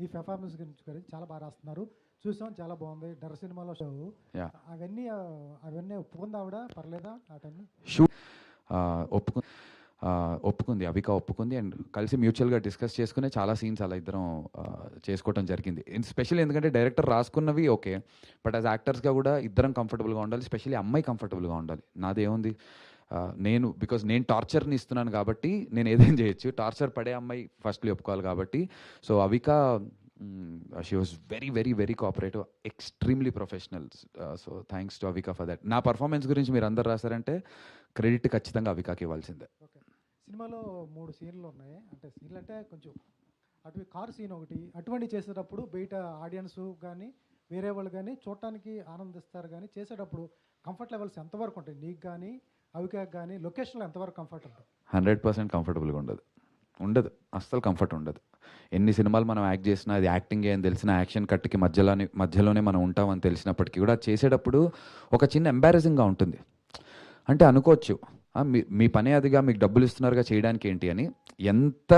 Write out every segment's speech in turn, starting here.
నీ పెర్ఫార్మెన్స్ గురించి చాలా బాగా రాస్తున్నారు, చూసాం, చాలా బాగుంది. డర్ సినిమాలో షో అవన్నీ అవన్నీ ఒప్పుకుంది ఆవిడ, పర్లేదా ఆ టైంలో? ఒప్పుకు ఒప్పుకుంది, అవిక ఒప్పుకుంది. అండ్ కలిసి మ్యూచువల్గా డిస్కస్ చేసుకునే చాలా సీన్స్ అలా ఇద్దరం చేసుకోవడం జరిగింది. స్పెషల్లీ ఎందుకంటే డైరెక్టర్ రాసుకున్నవి ఓకే, బట్ యాజ్ యాక్టర్స్గా కూడా ఇద్దరం కంఫర్టబుల్గా ఉండాలి, స్పెషల్లీ అమ్మాయి కంఫర్టబుల్గా ఉండాలి. నాదేముంది, నేను టార్చర్ని ఇస్తున్నాను కాబట్టి నేను ఏదైనా చేయొచ్చు, టార్చర్ పడే అమ్మాయి ఫస్ట్లీ ఒప్పుకోవాలి కాబట్టి. So Avika she was very very very cooperative, extremely professional. So thanks to Avika for that. నా పర్ఫార్మెన్స్ గురించి మీరు అందరు రాశారంటే క్రెడిట్ ఖచ్చితంగా అవికాకి ఇవ్వాల్సిందే. ఓకే, సినిమాలో 3 సీన్లు ఉన్నాయి. అంటే సీన్లు అంటే కొంచెం అటు కార్ సీన్ ఒకటి, అటువంటి చేసేటప్పుడు బయట ఆడియన్స్ కానీ వేరే వాళ్ళు కానీ చూడటానికి ఆనందిస్తారు, కానీ చేసేటప్పుడు కంఫర్ట్ లెవెల్స్ ఎంతవరకు ఉంటాయి నీకు కానీ అవికాకి కానీ? లొకేషన్లో ఎంతవరకు కంఫర్ట్ ఉంటుంది? 100% కంఫర్టబుల్గా ఉండదు, అస్సలు కంఫర్ట్ ఉండదు. ఎన్ని సినిమాలు మనం యాక్ట్ చేసినా, అది యాక్టింగ్ అని తెలిసిన, యాక్షన్ కట్కి మధ్యలోనే మనం ఉంటామని తెలిసినప్పటికీ కూడా చేసేటప్పుడు ఒక చిన్న ఎంబారసింగ్గా ఉంటుంది. అంటే అనుకోవచ్చు మీ పనే అదిగా, మీకు డబ్బులు ఇస్తున్నారుగా, చేయడానికి ఏంటి అని. ఎంత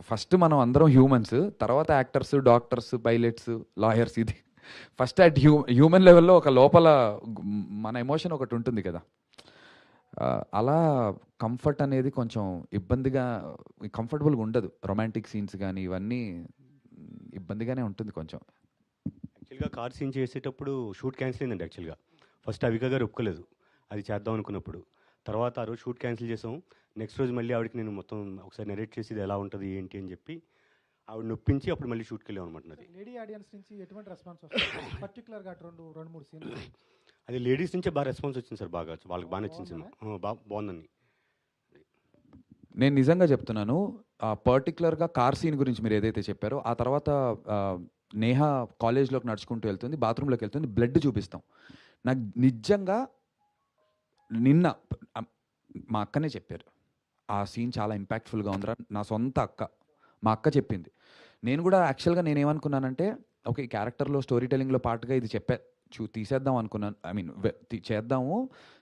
ఫస్ట్ మనం అందరం హ్యూమన్స్, తర్వాత యాక్టర్స్, డాక్టర్స్, పైలట్స్, లాయర్స్. ఇది ఫస్ట్ అట్ హ్యూమన్ లెవెల్లో ఒక లోపల మన ఎమోషన్ ఒకటి ఉంటుంది కదా. అలా కంఫర్ట్ అనేది కొంచెం ఇబ్బందిగా, కంఫర్టబుల్గా ఉండదు. రొమాంటిక్ సీన్స్ కానీ ఇవన్నీ ఇబ్బందిగానే ఉంటుంది కొంచెం. యాక్చువల్గా కార్ సీన్ చేసేటప్పుడు షూట్ క్యాన్సిల్ అయిందండి. యాక్చువల్గా ఫస్ట్ అవిక గారు ఒప్పుకోలేదు అది చేద్దాం అనుకున్నప్పుడు. తర్వాత ఆ రోజు షూట్ క్యాన్సిల్ చేసాం. నెక్స్ట్ రోజు మళ్ళీ ఆవిడకి నేను మొత్తం ఒకసారి నెరేట్ చేసి ఇది ఎలా ఉంటుంది ఏంటి అని చెప్పి ఆవిడ నొప్పించి అప్పుడు మళ్ళీ షూట్కి వెళ్ళాం అనమాట. అది లేడీ ఆడియన్స్ నుంచి ఎటువంటి రెస్పాన్స్ వస్తుంది పర్టికులర్గా? రెండు మూడు సీన్లు అది లేడీస్ నుంచే బాగా రెస్పాన్స్ వచ్చింది సార్. బాగా వాళ్ళకి బాగా నచ్చింది సినిమా, బాగుందని. నేను నిజంగా చెప్తున్నాను, పర్టికులర్గా కార్ సీన్ గురించి మీరు ఏదైతే చెప్పారో, ఆ తర్వాత నేహ కాలేజ్లోకి నడుచుకుంటూ వెళ్తుంది, బాత్రూంలోకి వెళ్తుంది, బ్లడ్ చూపిస్తాం. నాకు నిజంగా నిన్న మా అక్కనే చెప్పారు, ఆ సీన్ చాలా ఇంపాక్ట్ఫుల్గా ఉందిరా. నా సొంత అక్క, మా అక్క చెప్పింది. నేను కూడా యాక్చువల్గా నేనేమనుకున్నానంటే, ఓకే, ఈ క్యారెక్టర్లో స్టోరీ టెల్లింగ్లో పార్ట్గా ఇది తీసేద్దాం అనుకున్నాను. ఐ మీన్ చేద్దాము,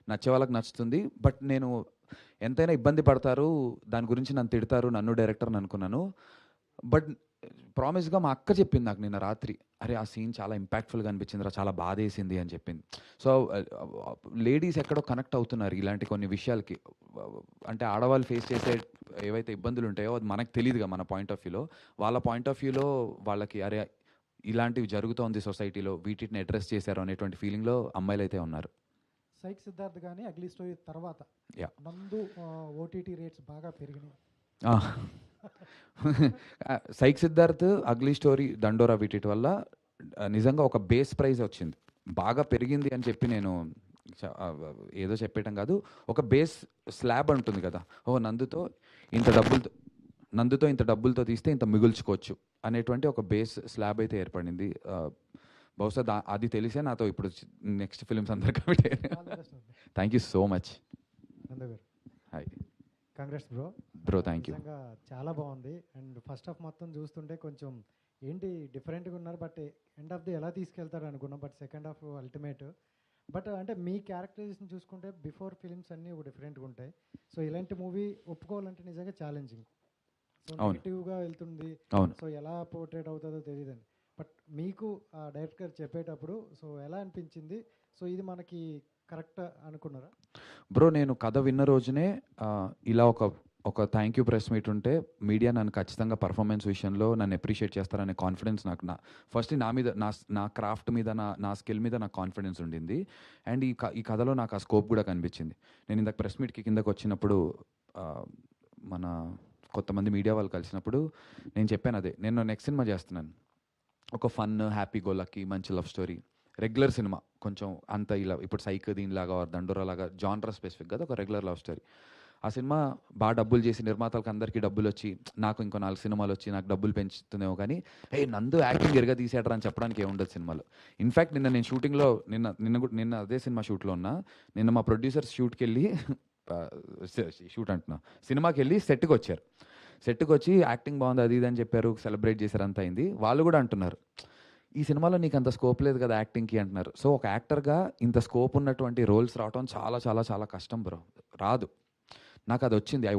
నచ్చే వాళ్ళకి నచ్చుతుంది, బట్ నేను ఎంతైనా ఇబ్బంది పడతారు, దాని గురించి నన్ను తిడతారు, నన్ను డైరెక్టర్ని అనుకున్నాను. బట్ ప్రామిస్గా మా అక్క చెప్పింది నాకు నిన్న రాత్రి, అరే ఆ సీన్ చాలా ఇంపాక్ట్ఫుల్గా అనిపించిందిరా, చాలా బాధ వేసింది అని చెప్పింది. సో లేడీస్ ఎక్కడో కనెక్ట్ అవుతున్నారు ఇలాంటి కొన్ని విషయాలకి. అంటే ఆడవాళ్ళు ఫేస్ చేసే ఏవైతే ఇబ్బందులు ఉంటాయో అది మనకు తెలియదుగా, మన పాయింట్ ఆఫ్ వ్యూలో. వాళ్ళ పాయింట్ ఆఫ్ వ్యూలో వాళ్ళకి అరే ఇలాంటివి జరుగుతోంది సొసైటీలో, వీటిని అడ్రస్ చేశారు అనేటువంటి ఫీలింగ్లో అమ్మాయిలు అయితే ఉన్నారు. సైక్ సిద్ధార్థ్ కానీ అగ్లీ స్టోరీ తర్వాత నందు ఓటీటీ రేట్స్ బాగా పెరిగినాయి. సైక్ సిద్ధార్థ్, అగ్లీ స్టోరీ, దండోరా వీటి వల్ల నిజంగా ఒక బేస్ ప్రైజ్ వచ్చింది, బాగా పెరిగింది అని చెప్పి నేను ఏదో చెప్పేయటం కాదు. ఒక బేస్ స్లాబ్ ఉంటుంది కదా, నందుతో ఇంత డబ్బులతో తీస్తే ఇంత మిగుల్చుకోవచ్చు అనేటువంటి ఒక బేస్ స్లాబ్ అయితే ఏర్పడింది. బహుశా అది తెలిసే నాతో ఇప్పుడు నెక్స్ట్ ఫిల్మ్స్ అందరు కాబట్టి. Thank you so much. Hi, congrats bro. Thank you. చాలా బాగుంది. అండ్ ఫస్ట్ హాఫ్ మొత్తం చూస్తుంటే కొంచెం ఏంటి డిఫరెంట్గా ఉన్నారు, బట్ ఎండ్ ఆఫ్ ది ఎలా తీసుకెళ్తారు అనుకున్నాం, but second half ultimate. But అంటే మీ క్యారెక్టరైజేషన్ చూసుకుంటే బిఫోర్ ఫిలిమ్స్ అన్నీ డిఫరెంట్గా ఉంటాయి. సో ఇలాంటి మూవీ ఒప్పుకోవాలంటే నిజంగా ఛాలెంజింగ్. సో నెగిటివ్గా వెళ్తుంది, సో ఎలా పోర్ట్రేట్ అవుతుందో తెలియదండి. బట్ మీకు ఆ డైరెక్టర్ చెప్పేటప్పుడు సో ఎలా అనిపించింది? సో ఇది మనకి కరెక్ట్ అనుకున్నారా? బ్రో, నేను కథ విన్న రోజునే ఇలా ఒక థ్యాంక్ యూ ప్రెస్ మీట్ ఉంటే మీడియా నన్ను ఖచ్చితంగా పర్ఫార్మెన్స్ విషయంలో నన్ను అప్రిషియేట్ చేస్తారనే కాన్ఫిడెన్స్ నాకు ఫస్ట్ నా మీద, నా క్రాఫ్ట్ మీద, నా స్కిల్ మీద నాకు కాన్ఫిడెన్స్ ఉండింది. అండ్ ఈ కథలో నాకు ఆ స్కోప్ కూడా కనిపించింది. నేను ఇందాక ప్రెస్ మీట్కి కిందకు వచ్చినప్పుడు మన కొంతమంది మీడియా వాళ్ళు కలిసినప్పుడు నేను చెప్పాను అదే, నేను నెక్స్ట్ సినిమా చేస్తున్నాను, ఒక ఫన్, హ్యాపీ గో లక్కీ, మంచి లవ్ స్టోరీ, రెగ్యులర్ సినిమా, కొంచెం అంత ఇలా ఇప్పుడు సైక్ దీనిలాగా దండోరా లాగా జానర్ స్పెసిఫిక్ కదా, ఒక రెగ్యులర్ లవ్ స్టోరీ. ఆ సినిమా బాగా డబ్బులు చేసి నిర్మాతలకు అందరికీ డబ్బులు వచ్చి, నాకు ఇంకో 4 సినిమాలు వచ్చి నాకు డబ్బులు పెంచుతుందేమో, కానీ నందు యాక్టింగ్ ఎరగా తీసేటరా అని చెప్పడానికి ఏముండదు సినిమాలో. ఇన్ఫ్యాక్ట్ నేను షూటింగ్లో నిన్న అదే సినిమా షూట్లో ఉన్నా. నిన్న మా ప్రొడ్యూసర్స్ షూట్కి వెళ్ళి సినిమాకి వెళ్ళి సెట్కి వచ్చి యాక్టింగ్ బాగుంది అది ఇది అని చెప్పారు, సెలబ్రేట్ చేశారు, అంత అయింది. వాళ్ళు కూడా అంటున్నారు, ఈ సినిమాలో నీకు అంత స్కోప్ లేదు కదా యాక్టింగ్కి అంటున్నారు. సో ఒక యాక్టర్గా ఇంత స్కోప్ ఉన్నటువంటి రోల్స్ రావడం చాలా చాలా చాలా కష్టం బ్రో, రాదు. నాకు అది వచ్చింది.